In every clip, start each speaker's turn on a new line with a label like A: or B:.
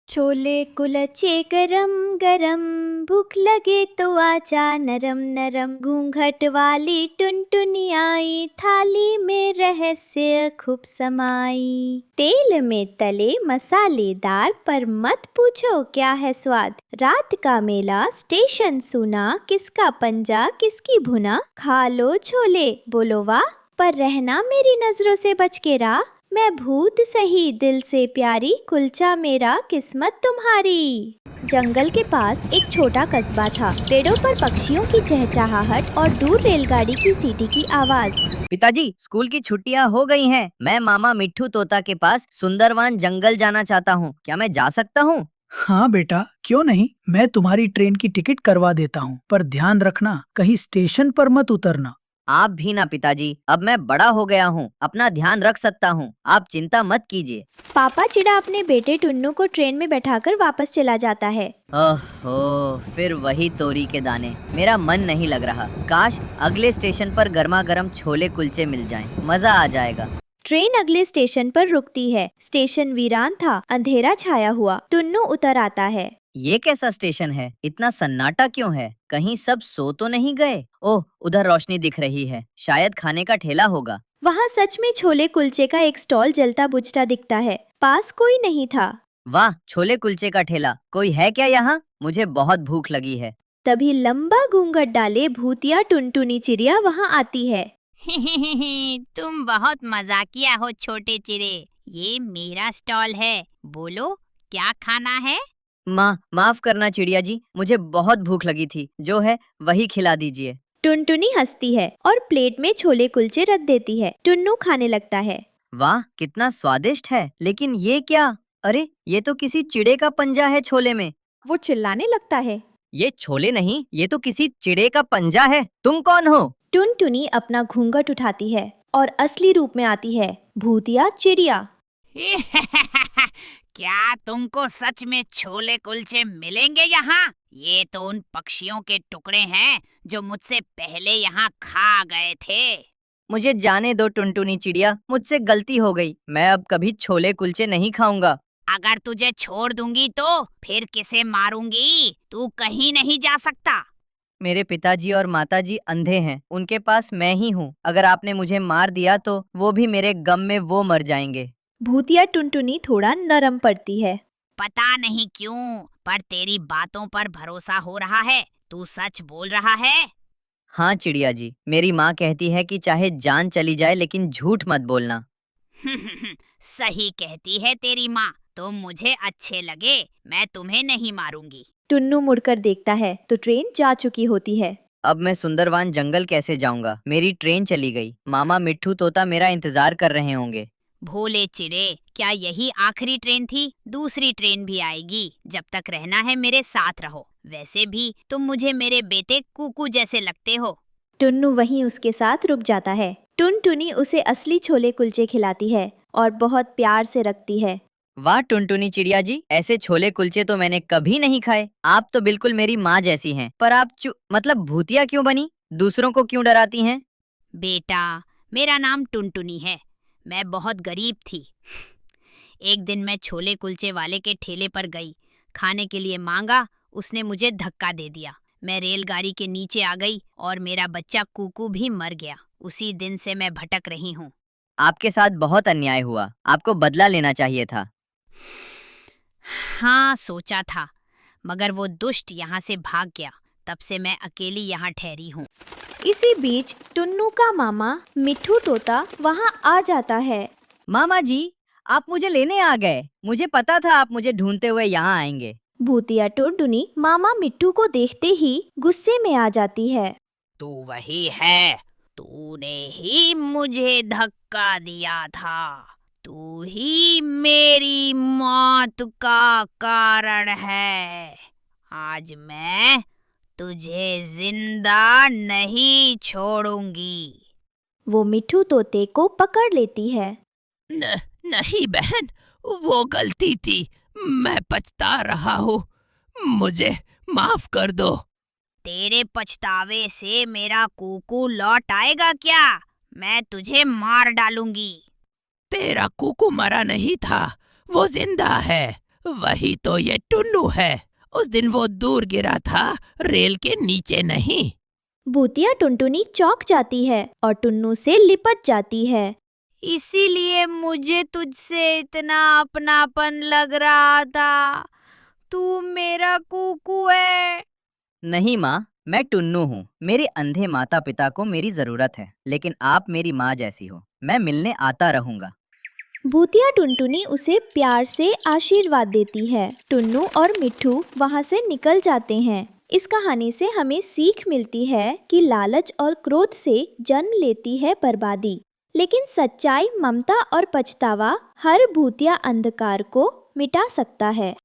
A: छोले कुलचे गरम गरम, भूख लगे तो आजा नरम नरम। घूंघट वाली टुनटुनी आई, थाली में रहस्य खूब समाई। तेल में तले मसालेदार, पर मत पूछो क्या है स्वाद। रात का मेला स्टेशन सुना, किसका पंजा किसकी भुना। खा लो छोले बोलो वाह, पर रहना मेरी नजरों से बच के राह। मैं भूत सही दिल से प्यारी, कुलचा मेरा किस्मत तुम्हारी। जंगल के पास एक छोटा कस्बा था। पेड़ों पर पक्षियों की चहचहाहट और दूर रेलगाड़ी की सीटी की आवाज।
B: पिताजी, स्कूल की छुट्टियां हो गई हैं। मैं मामा मिट्ठू तोता के पास सुंदरवन जंगल जाना चाहता हूँ। क्या मैं जा सकता हूँ?
C: हाँ बेटा, क्यों नहीं। मैं तुम्हारी ट्रेन की टिकट करवा देता हूँ, पर ध्यान रखना कहीं स्टेशन पर मत उतरना।
B: आप भी ना पिताजी, अब मैं बड़ा हो गया हूँ, अपना ध्यान रख सकता हूँ, आप चिंता मत कीजिए।
A: पापा चिड़ा अपने बेटे टुन्नू को ट्रेन में बैठाकर वापस चला जाता है।
B: ओहो, फिर वही तोरी के दाने। मेरा मन नहीं लग रहा। काश अगले स्टेशन पर गर्मा गर्म छोले कुलचे मिल जाएं, मजा आ जाएगा।
A: ट्रेन अगले स्टेशन पर रुकती है। स्टेशन वीरान था, अंधेरा छाया हुआ। टुन्नू उतर आता है।
B: ये कैसा स्टेशन है? इतना सन्नाटा क्यों है? कहीं सब सो तो नहीं गए? ओह, उधर रोशनी दिख रही है, शायद खाने का ठेला होगा।
A: वहाँ सच में छोले कुलचे का एक स्टॉल जलता बुझता दिखता है। पास कोई नहीं था।
B: वाह, छोले कुलचे का ठेला। कोई है क्या यहाँ? मुझे बहुत भूख लगी है।
A: तभी लंबा घूंघट डाले भूतिया टुनटुनी चिड़िया वहाँ आती है।
D: तुम बहुत मजाकिया हो छोटे चिड़े। ये मेरा स्टॉल है, बोलो क्या खाना है।
B: माफ करना चिड़िया जी, मुझे बहुत भूख लगी थी। जो है वही खिला दीजिए।
A: टुनटुनी हंसती है और प्लेट में छोले कुलचे रख देती है। टुन्नू खाने लगता है।
B: वाह, कितना स्वादिष्ट है। लेकिन ये क्या? अरे, ये तो किसी चिड़े का पंजा है छोले में।
A: वो चिल्लाने लगता है।
B: ये छोले नहीं, ये तो किसी चिड़े का पंजा है। तुम कौन हो?
A: टुनटुनी अपना घूंघट उठाती है और असली रूप में आती है, भूतिया चिड़िया।
D: क्या तुमको सच में छोले कुलचे मिलेंगे यहाँ? ये तो उन पक्षियों के टुकड़े हैं जो मुझसे पहले यहाँ खा गए थे।
B: मुझे जाने दो टुनटुनी चिड़िया, मुझसे गलती हो गई। मैं अब कभी छोले कुलचे नहीं खाऊंगा।
D: अगर तुझे छोड़ दूंगी तो फिर किसे मारूंगी? तू कहीं नहीं जा सकता।
B: मेरे पिताजी और माताजी अंधे हैं, उनके पास मैं ही हूँ। अगर आपने मुझे मार दिया तो वो भी मेरे गम में वो मर जाएंगे।
A: भूतिया टुनटुनी थोड़ा नरम पड़ती है।
D: पता नहीं क्यों, पर तेरी बातों पर भरोसा हो रहा है। तू सच बोल रहा है।
B: हाँ चिड़िया जी, मेरी माँ कहती है कि चाहे जान चली जाए लेकिन झूठ मत बोलना।
D: सही कहती है तेरी माँ। तुम मुझे अच्छे लगे, मैं तुम्हें नहीं मारूंगी।
A: टुन्नू मुड़कर देखता है तो ट्रेन जा चुकी होती है।
B: अब मैं सुंदरवन जंगल कैसे जाऊंगा? मेरी ट्रेन चली गई। मामा मिट्ठू तोता मेरा इंतजार कर रहे होंगे।
D: भोले चिड़े, क्या यही आखिरी ट्रेन थी? दूसरी ट्रेन भी आएगी। जब तक रहना है मेरे साथ रहो। वैसे भी तुम मुझे मेरे बेटे कुकू जैसे लगते हो।
A: टुन्नू वहीं उसके साथ रुक जाता है। टुनटुनी उसे असली छोले कुलचे खिलाती है और बहुत प्यार से रखती है।
B: वाह टुनटुनी चिड़िया जी, ऐसे छोले कुलचे तो मैंने कभी नहीं खाए। आप तो बिल्कुल मेरी माँ जैसी हैं। पर आप मतलब भूतिया क्यों बनी? दूसरों को क्यों डराती हैं?
D: बेटा, मेरा नाम टुनटुनी है। मैं बहुत गरीब थी। एक दिन मैं छोले कुलचे वाले के ठेले पर गई। खाने के लिए मांगा, उसने मुझे धक्का दे दिया। मैं रेलगाड़ी के नीचे आ गई और मेरा बच्चा कुकू भी मर गया। उसी दिन से मैं भटक रही हूँ।
B: आपके साथ बहुत अन्याय हुआ, आपको बदला लेना चाहिए था।
D: हाँ, सोचा था, मगर वो दुष्ट यहाँ से भाग गया। तब से मैं अकेली यहाँ ठहरी हूँ।
A: इसी बीच टुन्नू का मामा मिट्ठू तोता वहाँ आ जाता है।
B: मामा जी, आप मुझे लेने आ गए। मुझे पता था आप मुझे ढूंढते हुए यहाँ आएंगे।
A: भूतिया टुनटुनी मामा मिट्ठू को देखते ही गुस्से में आ जाती है।
D: तू वही है, तूने ही मुझे धक्का दिया था। तू ही मेरी मौत का कारण है। आज मैं तुझे जिंदा नहीं छोड़ूंगी।
A: वो मिट्ठू तोते को पकड़ लेती है।
E: नहीं बहन, वो गलती थी। मैं पछता रहा हूँ। मुझे माफ कर दो।
D: तेरे पछतावे से मेरा कुकू लौट आएगा क्या? मैं तुझे मार डालूंगी।
E: तेरा कुकू मरा नहीं था, वो जिंदा है। वही तो ये टुन्नू है। उस दिन वो दूर गिरा था, रेल के नीचे नहीं।
A: भूतिया टुनटुनी चौंक जाती है और टुन्नू से लिपट जाती है।
D: इसीलिए मुझे तुझसे इतना अपनापन लग रहा था। तू मेरा कुकू है।
B: नहीं माँ, मैं टुन्नू हूँ। मेरे अंधे माता पिता को मेरी जरूरत है, लेकिन आप मेरी माँ जैसी हो। मैं मिलने आता रहूंगा।
A: भूतिया टुनटुनी उसे प्यार से आशीर्वाद देती है। टुन्नू और मिट्ठू वहाँ से निकल जाते हैं। इस कहानी से हमें सीख मिलती है कि लालच और क्रोध से जन्म लेती है बर्बादी, लेकिन सच्चाई, ममता और पछतावा हर भूतिया अंधकार को मिटा सकता है।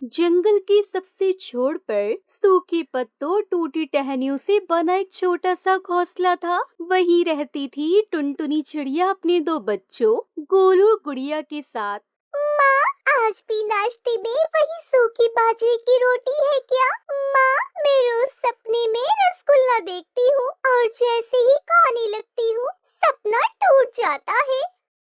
F: जंगल की सबसे छोर पर सूखे पत्तों, टूटी टहनियों से बना एक छोटा सा घोंसला था। वहीं रहती थी टुनटुनी चिड़िया अपने 2 बच्चों गोलू और गुड़िया के साथ।
G: माँ, आज भी नाश्ते में वही सूखी बाजरे की रोटी है क्या? माँ, मैं रोज सपने में रसगुल्ला देखती हूँ और जैसे ही खाने लगती हूँ सपना टूट जाता है।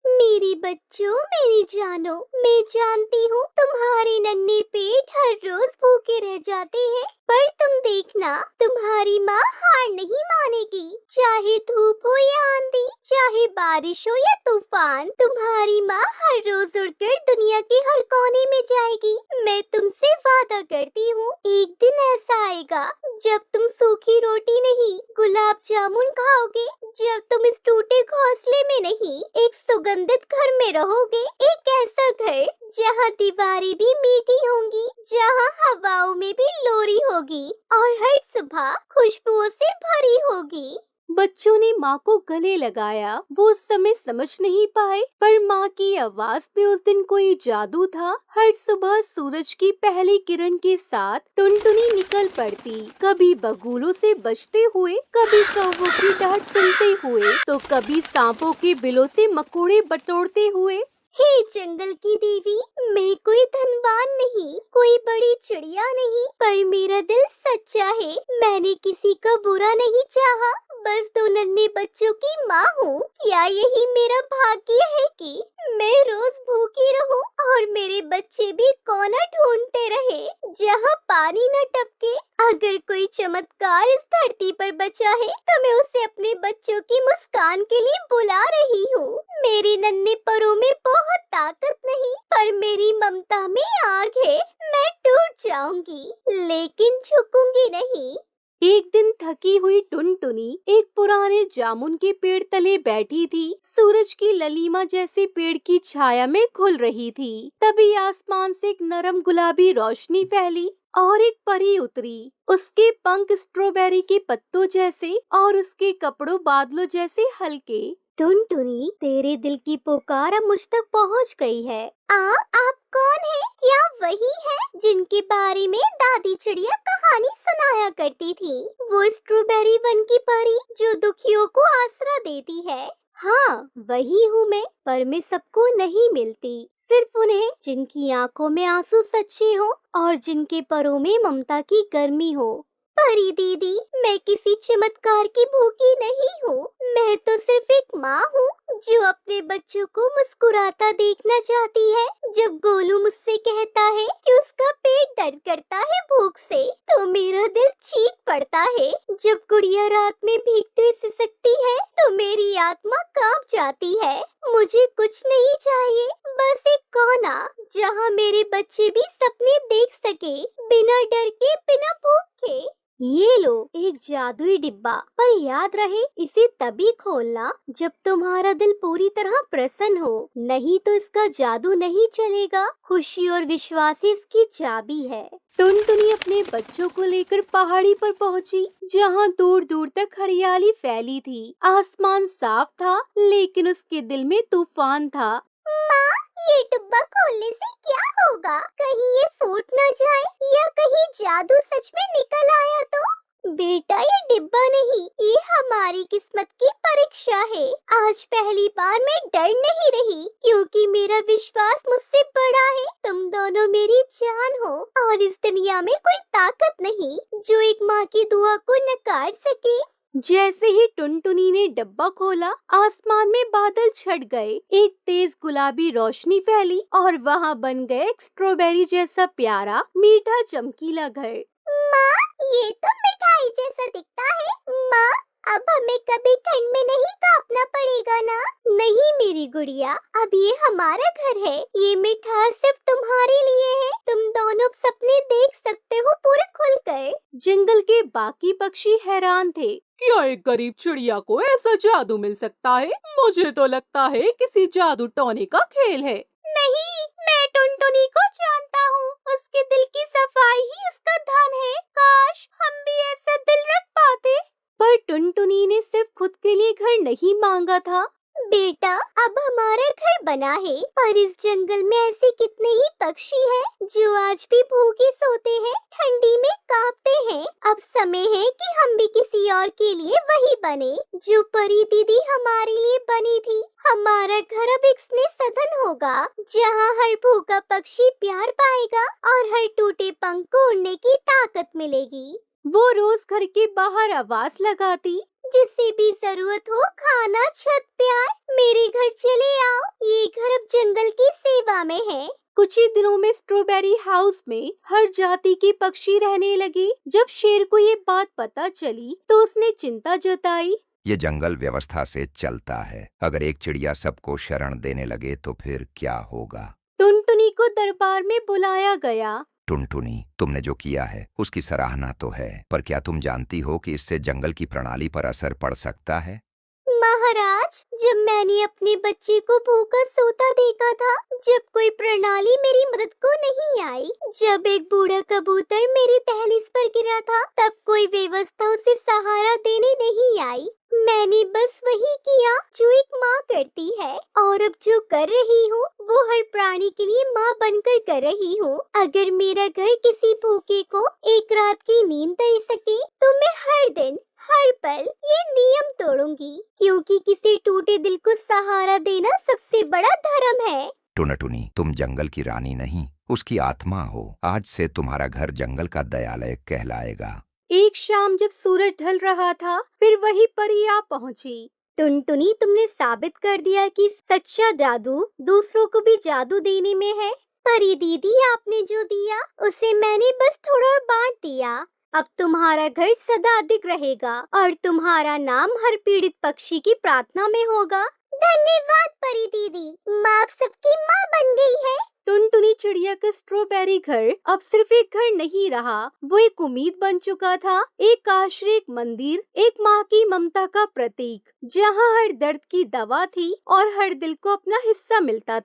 G: मेरे बच्चों, मेरी जानो, मैं जानती हूँ तुम्हारे नन्हे पेट हर रोज भूखे रह जाते हैं, पर तुम देखना, तुम्हारी माँ हार नहीं मानेगी। चाहे धूप हो या आंधी, चाहे बारिश हो या तूफान, तुम्हारी माँ हर रोज उड़कर दुनिया के हर कोने में जाएगी। मैं तुमसे वादा करती हूँ, एक दिन ऐसा आएगा जब तुम सूखी रोटी नहीं, गुलाब जामुन खाओगे। जब तुम इस टूटे घोंसले में नहीं, एक सुगंधित घर में रहोगे। एक ऐसा घर जहाँ दीवारें भी मीठी होंगी, जहाँ हवाओं में भी लोरी होगी और हर सुबह खुशबुओं से भरी होगी।
F: बच्चों ने माँ को गले लगाया। वो उस समय समझ नहीं पाए, पर माँ की आवाज में उस दिन कोई जादू था। हर सुबह सूरज की पहली किरण के साथ टुनटुनी निकल पड़ती, कभी बगुलों से बचते हुए, कभी कौवों की डांट सुनते हुए, तो कभी सांपों के बिलों से मकोड़े बटोरते हुए।
G: हे जंगल की देवी, मैं कोई धनवान नहीं, कोई बड़ी चिड़िया नहीं, पर मेरा दिल सच्चा है। मैंने किसी का बुरा नहीं चाहा, बस 2 नन्हे बच्चों की माँ हूँ। क्या यही मेरा भाग्य है कि मैं रोज भूखी रहूं और मेरे बच्चे भी कोना ढूंढते रहे जहाँ पानी न टपके? अगर कोई चमत्कार इस धरती पर बचा है तो मैं उसे अपने बच्चों की मुस्कान के लिए बुला रही हूँ। मेरे नन्हे परों में बहुत ताकत नहीं, पर मेरी ममता में आग है। मैं टूट जाऊंगी, लेकिन झुकूंगी नहीं।
F: एक दिन थकी हुई टुनटुनी एक पुराने जामुन के पेड़ तले बैठी थी। सूरज की ललीमा जैसे पेड़ की छाया में घुल रही थी। तभी आसमान से एक नरम गुलाबी रोशनी फैली और एक परी उतरी। उसके पंख स्ट्रॉबेरी के पत्तों जैसे और उसके कपड़ों बादलों जैसे हल्के।
G: टुनटुनी, तेरे दिल की पुकार अब मुझ तक पहुंच गई है। आप कौन है? क्या वही है जिनके बारे में दादी चिड़िया कहानी सुनाया करती थी? वो स्ट्रॉबेरी वन की परी जो दुखियों को आसरा देती है। हाँ, वही हूँ मैं, पर मैं सबको नहीं मिलती, सिर्फ उन्हें जिनकी आंखों में आंसू सच्चे हो और जिनके परों में ममता की गर्मी हो। परी दीदी, मैं किसी चमत्कार की भूखी नहीं हूँ। मैं तो सिर्फ एक माँ हूँ जो अपने बच्चों को मुस्कुराता देखना चाहती है। जब गोलू मुझसे कहता है कि उसका पेट दर्द करता है भूख से, तो मेरा दिल चीख पड़ता है। जब गुड़िया रात में भीगते हुए सिसकती है, तो मेरी आत्मा कांप जाती है। मुझे कुछ नहीं चाहिए, बस एक कोना जहाँ मेरे बच्चे भी सपने देख सके, बिना डर के, बिना भूख के। ये लो, एक जादुई डिब्बा, पर याद रहे इसे तभी खोलना जब तुम्हारा दिल पूरी तरह प्रसन्न हो, नहीं तो इसका जादू नहीं चलेगा। खुशी और विश्वास इसकी चाबी है।
F: टुनटुनी अपने बच्चों को लेकर पहाड़ी पर पहुंची, जहां दूर दूर तक हरियाली फैली थी। आसमान साफ था, लेकिन उसके दिल में तूफान था।
G: माँ, ये डिब्बा खोलने से क्या होगा? कहीं ये फूट न जाए या कहीं जादू सच में निकल आया तो? बेटा, ये डिब्बा नहीं, ये हमारी किस्मत की परीक्षा है। आज पहली बार मैं डर नहीं रही, क्योंकि मेरा विश्वास मुझसे बड़ा है। तुम दोनों मेरी जान हो और इस दुनिया में कोई ताकत नहीं जो एक माँ की दुआ को नकार सके।
F: जैसे ही टुनटुनी ने डब्बा खोला, आसमान में बादल छट गए, एक तेज गुलाबी रोशनी फैली और वहाँ बन गए एक स्ट्रॉबेरी जैसा प्यारा मीठा चमकीला घर।
G: माँ, ये तो मिठाई जैसा दिखता है। माँ, अब हमें कभी ठंड में नहीं कांपना पड़ेगा ना? नहीं मेरी गुड़िया, अब ये हमारा घर है। ये मिठाई सिर्फ तुम्हारे लिए है। तुम दोनों सपने देख सकते हो पूरे खुलकर।
F: जंगल के बाकी पक्षी हैरान थे।
H: क्या एक गरीब चिड़िया को ऐसा जादू मिल सकता है? मुझे तो लगता है किसी जादू टोने का खेल है।
F: नहीं, मैं टुनटुनी को जानता हूँ। उसके दिल की सफाई ही उसका धन है। काश हम भी ऐसा दिल रख पाते। पर टुनटुनी ने सिर्फ खुद के लिए घर नहीं मांगा था।
G: बेटा, अब हमारा घर बना है, पर इस जंगल में ऐसे कितने ही पक्षी हैं जो आज भी भूखे सोते हैं, ठंडी में कांपते हैं। अब समय है कि हम भी किसी और के लिए वही बने जो परी दीदी हमारे लिए बनी थी। हमारा घर अब एक स्नेह सदन होगा, जहाँ हर भूखा पक्षी प्यार पाएगा और हर टूटे पंख को उड़ने की ताकत मिलेगी।
F: वो रोज घर के बाहर आवाज लगाती,
G: जिसे भी जरूरत हो, खाना, छत, प्यार, मेरे घर चले आओ। ये घर अब जंगल की सेवा में है।
F: कुछ ही दिनों में स्ट्रॉबेरी हाउस में हर जाति के पक्षी रहने लगे। जब शेर को ये बात पता चली तो उसने चिंता जताई।
I: ये जंगल व्यवस्था से चलता है। अगर एक चिड़िया सबको शरण देने लगे तो फिर क्या होगा?
F: टुनटुनी को दरबार में बुलाया गया।
I: टुनटुनी, तुमने जो किया है उसकी सराहना तो है, पर क्या तुम जानती हो कि इससे जंगल की प्रणाली पर असर पड़ सकता है?
G: महाराज, जब मैंने अपने बच्चे को भूखा सोता देखा था, जब कोई प्रणाली मेरी मदद को नहीं आई, जब एक बूढ़ा कबूतर मेरी दहलीज पर गिरा था, तब कोई व्यवस्था उसे सहारा देने नहीं आई। मैंने बस वही किया जो एक माँ करती है, और अब जो कर रही हूँ वो हर प्राणी के लिए माँ बनकर कर रही हूँ। अगर मेरा घर किसी भूखे को एक रात की नींद दे सके तो मैं हर दिन हर पल ये नियम तोड़ूंगी, क्योंकि किसी टूटे दिल को सहारा देना सबसे बड़ा धर्म है।
I: टुनटुनी, तुम जंगल की रानी नहीं, उसकी आत्मा हो। आज से तुम्हारा घर जंगल का दयालय कहलाएगा।
F: एक शाम जब सूरज ढल रहा था, फिर वही परी आ पहुँची।
G: टुनटुनी, तुमने साबित कर दिया कि सच्चा जादू दूसरों को भी जादू देने में है। परी दीदी, आपने जो दिया उसे मैंने बस थोड़ा और बांट दिया। अब तुम्हारा घर सदा अधिक रहेगा और तुम्हारा नाम हर पीड़ित पक्षी की प्रार्थना में होगा। धन्यवाद परी दीदी, माँ अब सबकी माँ बन गई है।
F: टुनटुनी चिड़िया का स्ट्रॉबेरी घर अब सिर्फ एक घर नहीं रहा, वो एक उम्मीद बन चुका था, एक आश्रय, एक मंदिर, एक माँ की ममता का प्रतीक, जहाँ हर दर्द की दवा थी और हर दिल को अपना हिस्सा मिलता था।